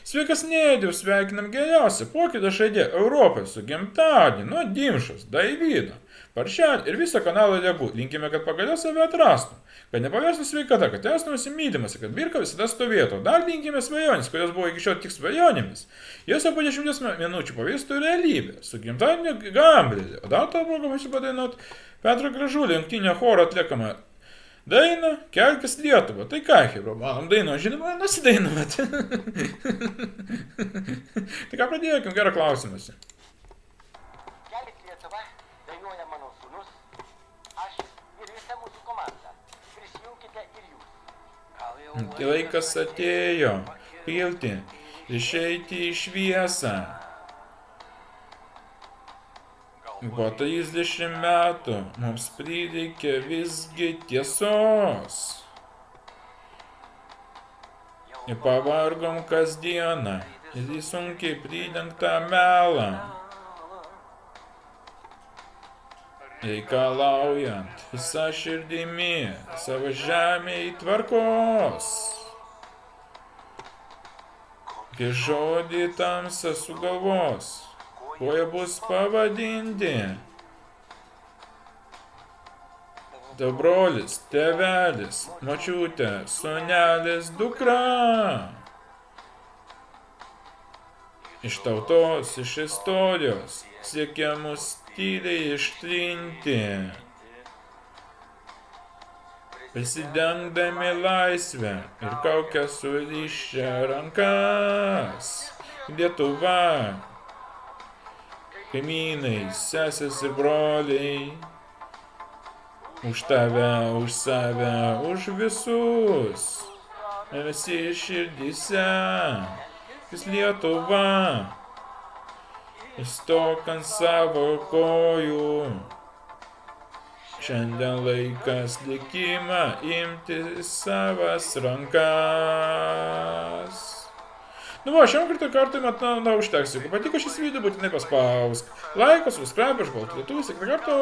Sveikas Nėdiau, sveikinam geriausią pokytį žaidėją Europoje su gimtadieniu nuo Dimšos, Daivydo, Paršelį ir visą kanalą Degų. Linkime, kad pagaliau save atrastum, kad nepaverstų sveikata, kad esame nusimylimas ir kad Birka visada stovėtų. Dar linkime svajonės, kurios buvo iki šiol tik svajonėmis. Jos jau po 10 minučių pavirstų realybę. Su gimtadieniu Gambrelį. O dar to proga pasidainuot Petro Gražulio jungtinio choro atliekamą dainą Kelkis Lietuvą. Tai ką, Hebra, manom dainą, žinoma, nusidainuot. Tai ką pradėkim, gerą klausimąsi. Kelkis Lietuva, dainuoja mano sūnus, aš ir visa mūsų komanda. Prisijunkite ir jūs. Tai laikas atėjo pilti, išeiti į šviesą. Po 30 metų mums prireikė visgi tiesos. Ir pavargom kasdieną ir į sunkiai pridengtą melą. Reikalaujant visą širdimi savo žemėje tvarkos. Kai žodį tamsą sugalvos, kuo jie bus pavadinti? Tai brolis, tėvelis, močiutė, sūnelis, dukra. Iš tautos, iš istorijos siekia mus tyliai ištrinti. Prisidengdami laisvę ir kaukę surišę rankas. Lietuva. Kaimynai, sesės ir broliai, už tave, už save, už visus, visi širdyse, vis Lietuva, įstok ant savo kojų, šiandien laikas likimą imti savas rankas. Nu va, šiam kartui matau užteks. Jeigu patiko šis video, būtinai paspausk laiką, subscribe, išbaltų lietuvis, iki karto.